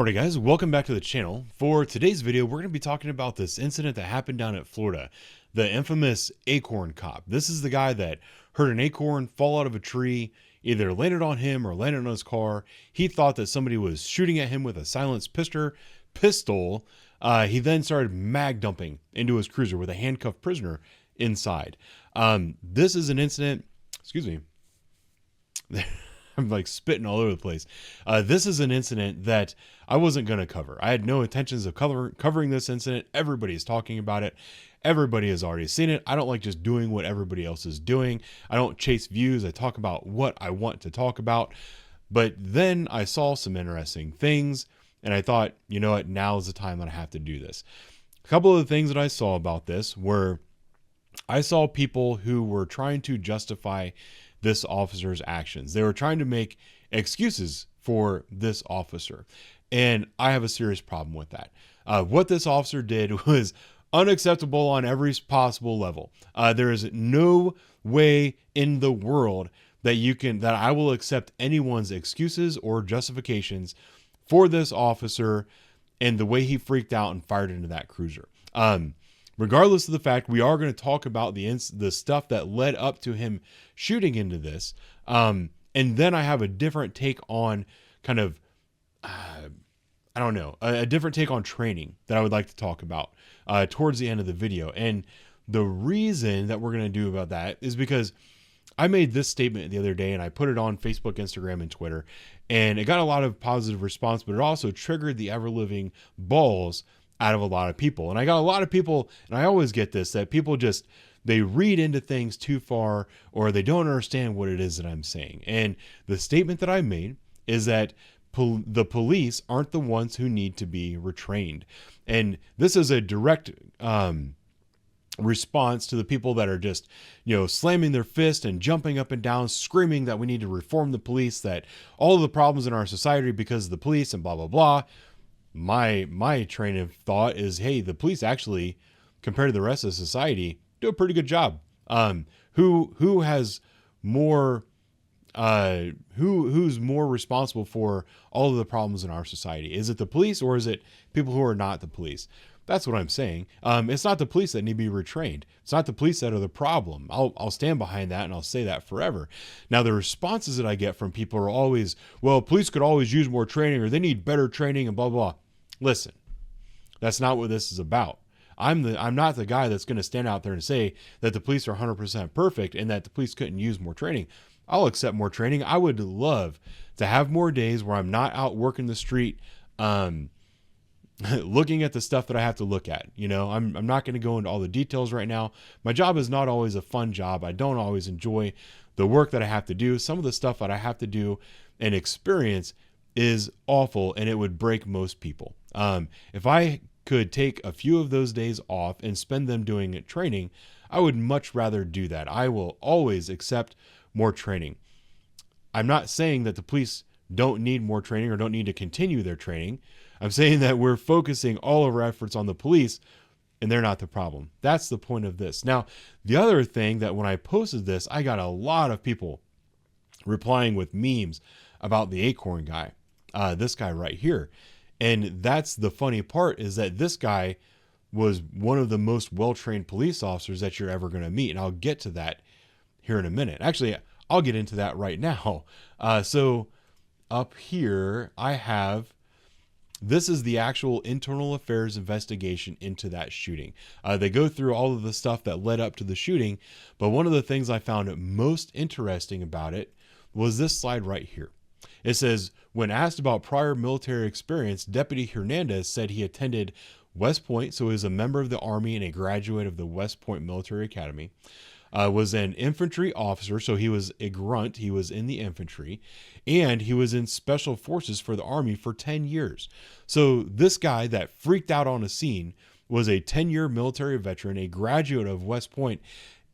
Alright guys, welcome back to the channel. For today's video, we're going to be talking about this incident that happened down at Florida, the infamous acorn cop. This is the guy that heard an acorn fall out of a tree, either landed on him or landed on his car. He thought that somebody was shooting at him with a silenced pistol. He then started mag dumping into his cruiser with a handcuffed prisoner inside. This is an incident, excuse me, I'm like spitting all over the place. This is an incident that I wasn't going to cover. I had no intentions of covering this incident. Everybody is talking about it. Everybody has already seen it. I don't like just doing what everybody else is doing. I don't chase views. I talk about what I want to talk about. But then I saw some interesting things and I thought, you know what, now is the time that I have to do this. A couple of the things that I saw about this were I saw people who were trying to justify this officer's actions. They were trying to make excuses for this officer. And I have a serious problem with that. What this officer did was unacceptable on every possible level. There is no way in the world that I will accept anyone's excuses or justifications for this officer and the way he freaked out and fired into that cruiser. Regardless of the fact, we are going to talk about the stuff that led up to him shooting into this. And then I have a different take on kind of, I don't know, a different take on training that I would like to talk about towards the end of the video. And the reason that we're going to do about that is because I made this statement the other day and I put it on Facebook, Instagram, and Twitter. And it got a lot of positive response, but it also triggered the ever-living balls out of a lot of people. And I got a lot of people, and I always get this, that people just, they read into things too far or they don't understand what it is that I'm saying. And the statement that I made is that the police aren't the ones who need to be retrained. And this is a direct response to the people that are just, slamming their fist and jumping up and down, screaming that we need to reform the police, that all of the problems in our society are because of the police and blah, blah, blah. My train of thought is, hey, the police actually, compared to the rest of society, do a pretty good job. Who has more, who's more responsible for all of the problems in our society? Is it the police or is it people who are not the police? That's what I'm saying. It's not the police that need to be retrained. It's not the police that are the problem. I'll stand behind that and I'll say that forever. Now, the responses that I get from people are always, well, police could always use more training or they need better training and blah, blah. Listen, that's not what this is about. I'm not the guy that's going to stand out there and say that the police are 100% perfect and that the police couldn't use more training. I'll accept more training. I would love to have more days where I'm not out working the street, looking at the stuff that I have to look at. I'm not going to go into all the details right now. My job is not always a fun job. I don't always enjoy the work that I have to do. Some of the stuff that I have to do and experience is awful and it would break most people. If I could take a few of those days off and spend them doing training, I would much rather do that. I will always accept more training. I'm not saying that the police don't need more training or don't need to continue their training. I'm saying that we're focusing all of our efforts on the police and they're not the problem. That's the point of this. Now, the other thing that when I posted this, I got a lot of people replying with memes about the acorn guy, this guy right here. And that's the funny part, is that this guy was one of the most well-trained police officers that you're ever going to meet. And I'll get to that here in a minute. Actually, I'll get into that right now. So up here, I have, this is the actual internal affairs investigation into that shooting. They go through all of the stuff that led up to the shooting. But one of the things I found most interesting about it was this slide right here. It says, when asked about prior military experience, Deputy Hernandez said he attended West Point, so he was a member of the Army and a graduate of the West Point Military Academy, was an infantry officer, so he was a grunt, he was in the infantry, and he was in Special Forces for the Army for 10 years. So this guy that freaked out on a scene was a 10-year military veteran, a graduate of West Point,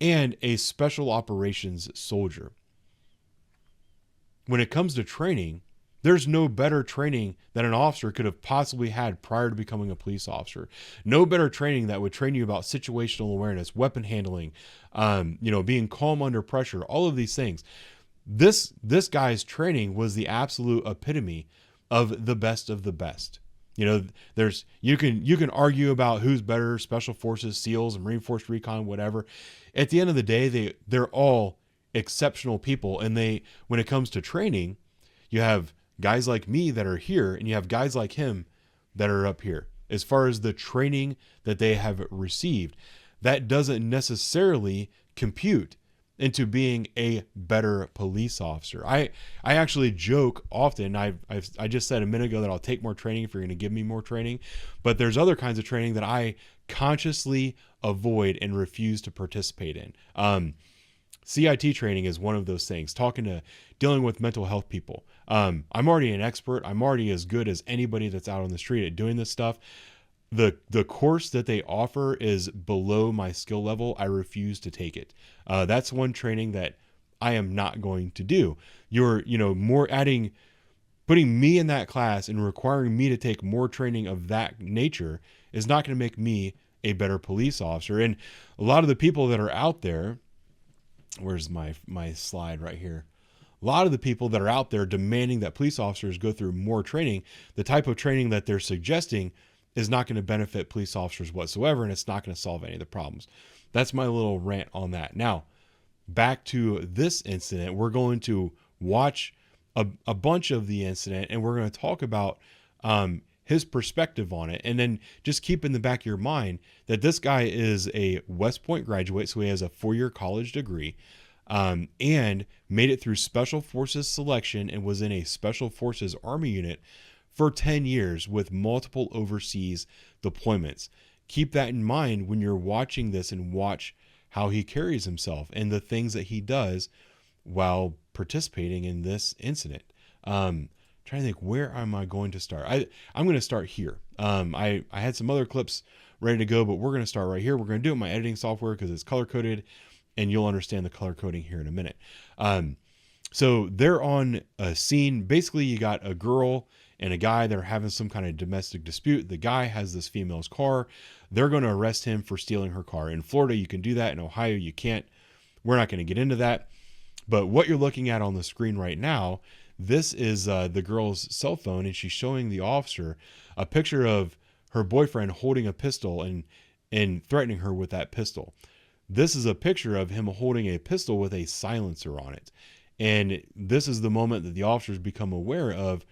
and a special operations soldier. When it comes to training, there's no better training that an officer could have possibly had prior to becoming a police officer. No better training that would train you about situational awareness, weapon handling, being calm under pressure, all of these things. This guy's training was the absolute epitome of the best of the best. You know, you can argue about who's better, special forces, SEALs, Marine Force Recon, whatever. At the end of the day, they're all exceptional people. And when it comes to training, you have guys like me that are here, and you have guys like him that are up here. As far as the training that they have received, that doesn't necessarily compute into being a better police officer. I actually joke often. I just said a minute ago that I'll take more training if you're going to give me more training, but there's other kinds of training that I consciously avoid and refuse to participate in. CIT training is one of those things. Dealing with mental health people. I'm already an expert. I'm already as good as anybody that's out on the street at doing this stuff. The course that they offer is below my skill level. I refuse to take it. That's one training that I am not going to do. Putting me in that class and requiring me to take more training of that nature is not going to make me a better police officer. And a lot of the people that are out there, where's my slide right here? A lot of the people that are out there demanding that police officers go through more training, the type of training that they're suggesting is not going to benefit police officers whatsoever, and it's not going to solve any of the problems. That's my little rant on that. Now, back to this incident, we're going to watch a bunch of the incident, and we're going to talk about his perspective on it. And then just keep in the back of your mind that this guy is a West Point graduate, so he has a 4-year college degree, and made it through Special Forces selection and was in a Special Forces Army unit for 10 years with multiple overseas deployments. Keep that in mind when you're watching this, and watch how he carries himself and the things that he does while participating in this incident. Trying to think, where am I going to start? I'm going to start here. I had some other clips ready to go, but we're going to start right here. We're going to do it in my editing software because it's color coded, and you'll understand the color coding here in a minute. So they're on a scene. Basically, you got a girl and a guy that are having some kind of domestic dispute. The guy has this female's car. They're going to arrest him for stealing her car. In Florida, you can do that. In Ohio, you can't. We're not going to get into that. But what you're looking at on the screen right now, this is the girl's cell phone, and she's showing the officer a picture of her boyfriend holding a pistol and threatening her with that pistol. This is a picture of him holding a pistol with a silencer on it. And this is the moment that the officers become aware of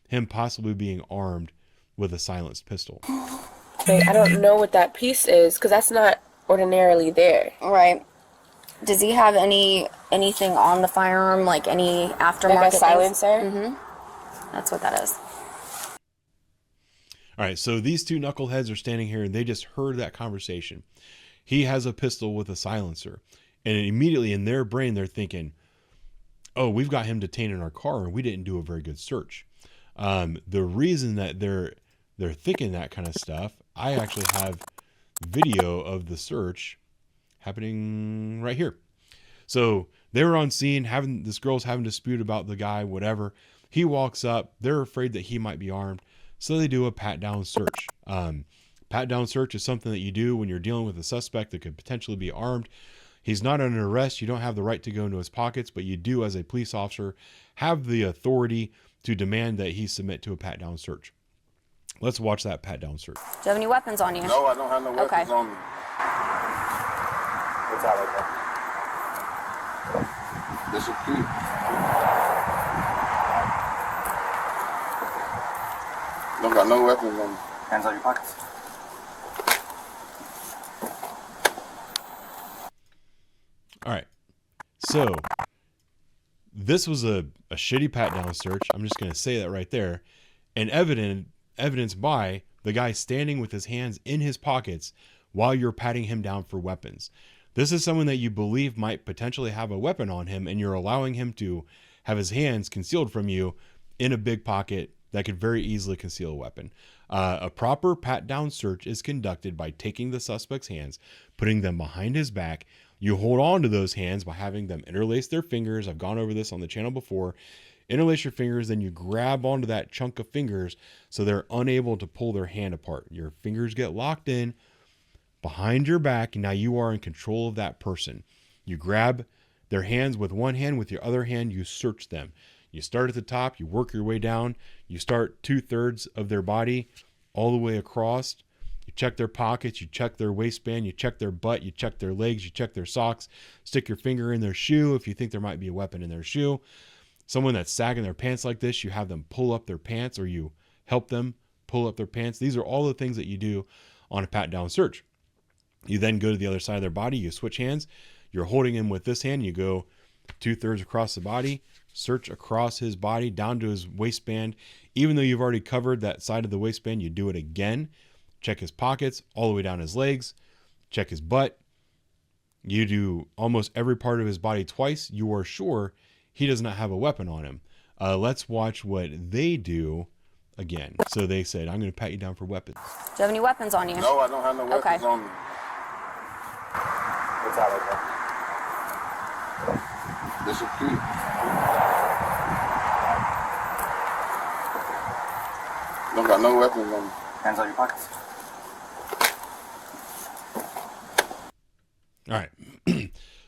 him possibly being armed with a silenced pistol. I don't know what that piece is, because that's not ordinarily there. Right. Does he have anything on the firearm, like any aftermarket? Like a silencer? Mm-hmm. That's what that is. All right, so these two knuckleheads are standing here, and they just heard that conversation. He has a pistol with a silencer, and immediately in their brain, they're thinking, oh, we've got him detained in our car, and we didn't do a very good search. The reason that they're thinking that kind of stuff, I actually have video of the search happening right here. So they were on scene, this girl's having a dispute about the guy, whatever. He walks up. They're afraid that he might be armed, so they do a pat-down search. Pat-down search is something that you do when you're dealing with a suspect that could potentially be armed. He's not under arrest. You don't have the right to go into his pockets, but you do, as a police officer, have the authority to demand that he submit to a pat-down search. Let's watch that pat-down search. Do you have any weapons on you? No, I don't have no weapons on me. What's that like that? This is key. Don't got no weapons on me. Hands on your pockets. All right. So this was a shitty pat-down search. I'm just going to say that right there. And evidenced by the guy standing with his hands in his pockets while you're patting him down for weapons. This is someone that you believe might potentially have a weapon on him, and you're allowing him to have his hands concealed from you in a big pocket that could very easily conceal a weapon. A proper pat-down search is conducted by taking the suspect's hands, putting them behind his back. You hold on to those hands by having them interlace their fingers. I've gone over this on the channel before. Interlace your fingers, then you grab onto that chunk of fingers so they're unable to pull their hand apart. Your fingers get locked in behind your back, and now you are in control of that person. You grab their hands with one hand, with your other hand you search them. You start at the top, you work your way down, you start 2/3 of their body all the way across. You check their pockets, you check their waistband, you check their butt, you check their legs, you check their socks, stick your finger in their shoe if you think there might be a weapon in their shoe. Someone that's sagging their pants like this, you have them pull up their pants, or you help them pull up their pants. These are all the things that you do on a pat down search. You then go to the other side of their body, you switch hands, you're holding him with this hand, you go 2/3 across the body, search across his body down to his waistband. Even though you've already covered that side of the waistband, you do it again. Check his pockets all the way down his legs, check his butt. You do almost every part of his body twice. You are sure he does not have a weapon on him. Let's watch what they do again. So they said, I'm going to pat you down for weapons. Do you have any weapons on you? No, I don't have no weapons Okay. on me. What's that like? This is key. Don't got no weapons on me. Hands on your pockets. All right.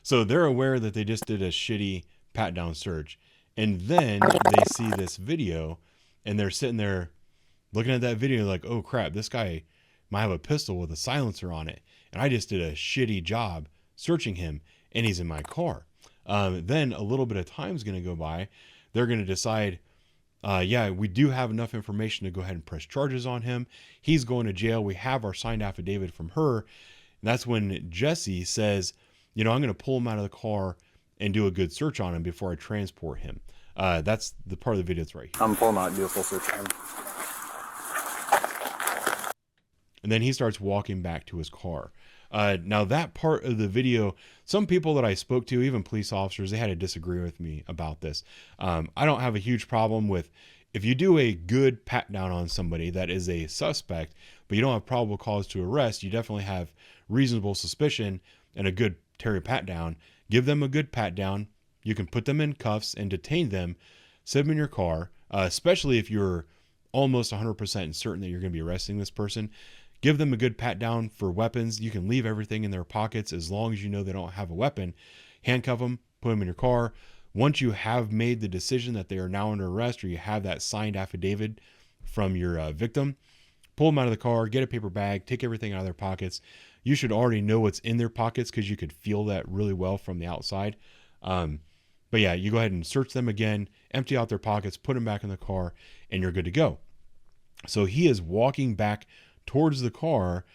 So they're aware that they just did a shitty pat down search. And then they see this video and they're sitting there looking at that video like, oh crap, this guy might have a pistol with a silencer on it. And I just did a shitty job searching him and he's in my car. Then a little bit of time is going to go by. They're going to decide, yeah, we do have enough information to go ahead and press charges on him. He's going to jail. We have our signed affidavit from her. And that's when Jesse says, you know, I'm going to pull him out of the car and do a good search on him before I transport him. That's the part of the video that's right here. I'm pulling out, do a full search on him. And then he starts walking back to his car. Now that part of the video, some people that I spoke to, even police officers, they had to disagree with me about this. I don't have a huge problem with, if you do a good pat down on somebody that is a suspect, but you don't have probable cause to arrest, you definitely have reasonable suspicion and a good Terry pat down. Give them a good pat down. You can put them in cuffs and detain them, sit them in your car, especially if you're almost 100% certain that you're going to be arresting this person. Give them a good pat down for weapons. You can leave everything in their pockets as long as you know they don't have a weapon. Handcuff them, put them in your car. Once you have made the decision that they are now under arrest, or you have that signed affidavit from your victim, pull them out of the car, get a paper bag, take everything out of their pockets. You should already know what's in their pockets because you could feel that really well from the outside. But yeah, you go ahead and search them again, empty out their pockets, put them back in the car, and you're good to go. So he is walking back towards the car,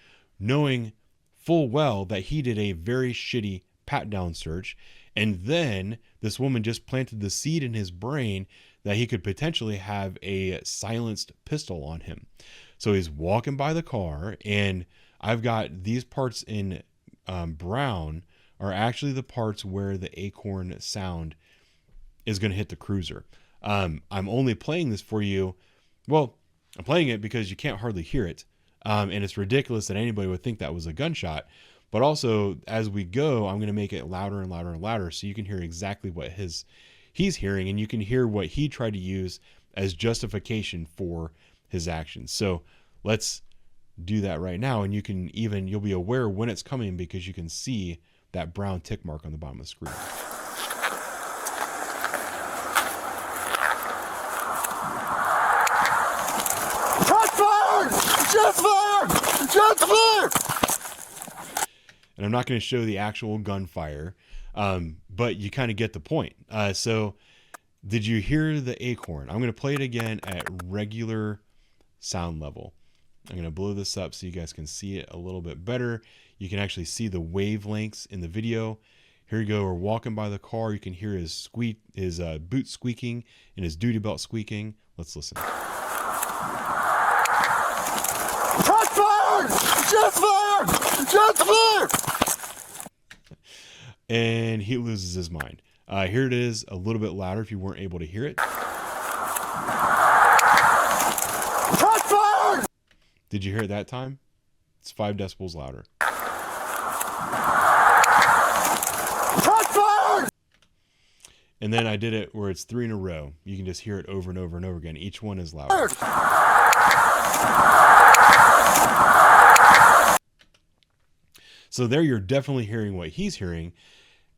knowing full well that he did a very shitty pat down search. And then this woman just planted the seed in his brain that he could potentially have a silenced pistol on him. So he's walking by the car, and I've got these parts in brown are actually the parts where the Acorn sound is going to hit the cruiser. I'm only playing this for you. Well, I'm playing it because you can't hardly hear it. And it's ridiculous that anybody would think that was a gunshot. But also, as we go, I'm going to make it louder and louder and louder so you can hear exactly what he's hearing, and you can hear what he tried to use as justification for his actions. So let's do that right now, and you'll be aware when it's coming because you can see that brown tick mark on the bottom of the screen. Shots fired! Shots fired! Shots fired! And I'm not going to show the actual gunfire, but you kind of get the point. So did you hear the Acorn? I'm going to play it again at regular sound level. I'm going to blow this up so you guys can see it a little bit better. You can actually see the wavelengths in the video. Here you go. We're walking by the car. You can hear his boot squeaking and his duty belt squeaking. Let's listen. Shots fired! Shots fired! Shots fired! And he loses his mind. Here it is a little bit louder if you weren't able to hear it. Shots fired! Did you hear it that time? It's 5 decibels louder. Shots fired! And then I did it where it's 3 in a row. You can just hear it over and over and over again. Each one is louder. So there you're definitely hearing what he's hearing.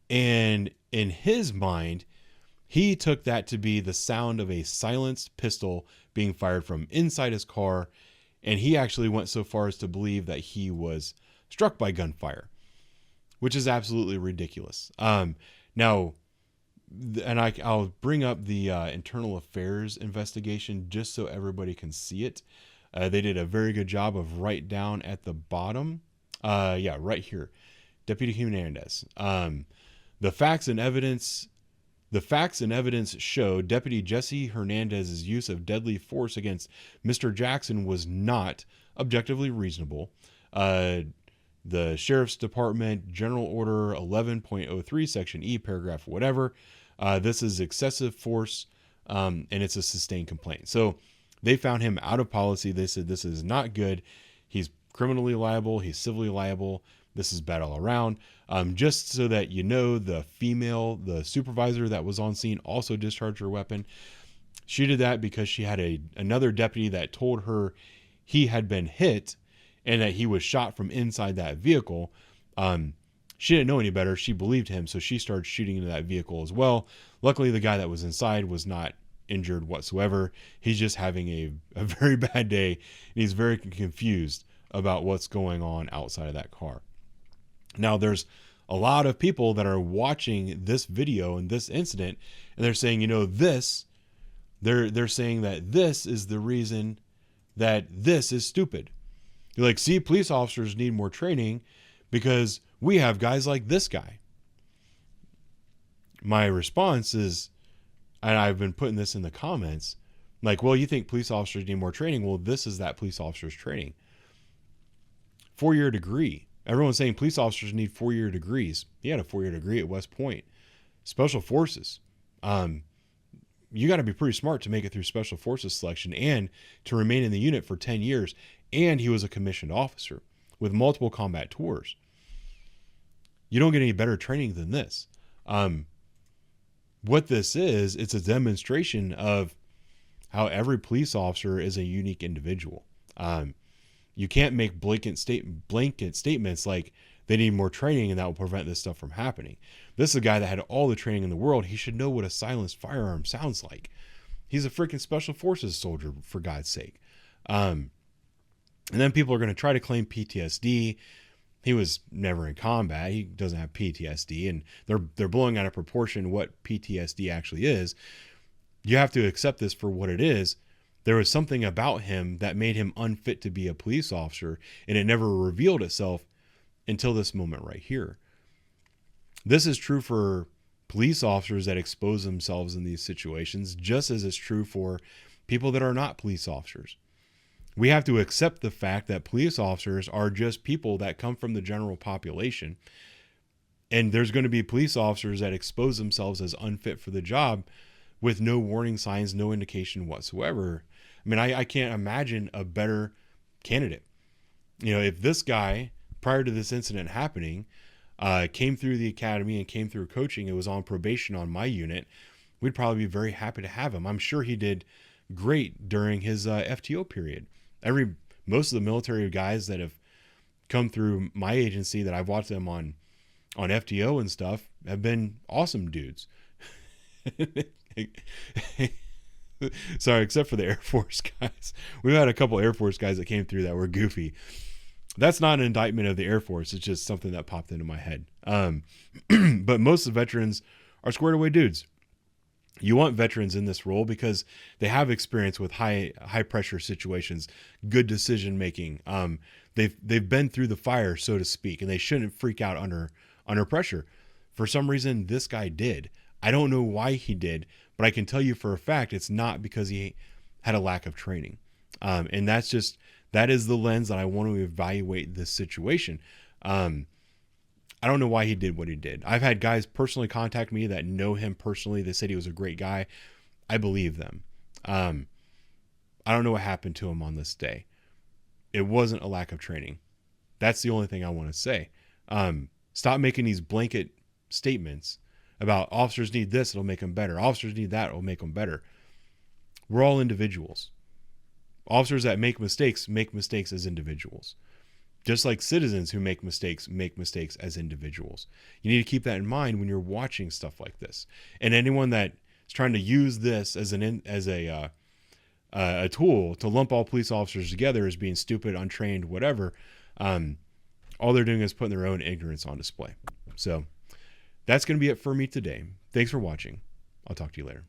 And in his mind, He took that to be the sound of a silenced pistol being fired from inside his car, and he actually went so far as to believe that he was struck by gunfire, which is absolutely ridiculous. Now, and I'll bring up the internal affairs investigation just so everybody can see it. They did a very good job of right down at the bottom. Yeah, right here. Deputy Hernandez. The facts and evidence show Deputy Jesse Hernandez's use of deadly force against Mr. Jackson was not objectively reasonable. The Sheriff's Department General Order 11.03, Section E, paragraph whatever. This is excessive force, and it's a sustained complaint. So they found him out of policy. They said this is not good. He's criminally liable. He's civilly liable. This is bad all around. Just so that you know, the supervisor that was on scene also discharged her weapon. She did that because she had another deputy that told her he had been hit and that he was shot from inside that vehicle. She didn't know any better. She believed him, so she started shooting into that vehicle as well. Luckily, the guy that was inside was not injured whatsoever. He's just having a very bad day, and he's very confused about what's going on outside of that car. Now, there's a lot of people that are watching this video and this incident, and they're saying, they're saying that this is the reason that this is stupid. You're like, see, police officers need more training because we have guys like this guy. My response is, and I've been putting this in the comments, like, well, you think police officers need more training? Well, this is that police officer's training. 4-year degree. Everyone's saying police officers need 4-year degrees. He had a 4-year degree at West Point. Special Forces. You got to be pretty smart to make it through Special Forces selection and to remain in the unit for 10 years. And he was a commissioned officer with multiple combat tours. You don't get any better training than this. What this is, it's a demonstration of how every police officer is a unique individual. You can't make blanket statements like they need more training and that will prevent this stuff from happening. This is a guy that had all the training in the world. He should know what a silenced firearm sounds like. He's a freaking Special Forces soldier, for God's sake. And then people are going to try to claim PTSD. He was never in combat. He doesn't have PTSD, and they're blowing out of proportion what PTSD actually is. You have to accept this for what it is. There was something about him that made him unfit to be a police officer, and it never revealed itself until this moment right here. This is true for police officers that expose themselves in these situations, just as it's true for people that are not police officers. We have to accept the fact that police officers are just people that come from the general population. And there's going to be police officers that expose themselves as unfit for the job with no warning signs, no indication whatsoever. I mean, I can't imagine a better candidate. If this guy, prior to this incident happening, came through the academy and came through coaching, it was on probation on my unit, we'd probably be very happy to have him. I'm sure he did great during his FTO period. Most of the military guys that have come through my agency that I've watched them on FTO and stuff have been awesome dudes. Sorry, except for the Air Force guys. We've had a couple Air Force guys that came through that were goofy. That's not an indictment of the Air Force. It's just something that popped into my head. But most of the veterans are squared away dudes. You want veterans in this role because they have experience with high pressure situations, good decision making. They've been through the fire, so to speak, and they shouldn't freak out under pressure. For some reason, this guy did. I don't know why he did, but I can tell you for a fact it's not because he had a lack of training. And that is the lens that I want to evaluate this situation. I don't know why he did what he did. I've had guys personally contact me that know him personally. They said he was a great guy. I believe them. I don't know what happened to him on this day. It wasn't a lack of training. That's the only thing I want to say. Stop making these blanket statements about officers need this, it'll make them better. Officers need that, it'll make them better. We're all individuals. Officers that make mistakes as individuals. Just like citizens who make mistakes as individuals. You need to keep that in mind when you're watching stuff like this. And anyone that's trying to use this as a tool to lump all police officers together as being stupid, untrained, whatever. All they're doing is putting their own ignorance on display. So that's going to be it for me today. Thanks for watching. I'll talk to you later.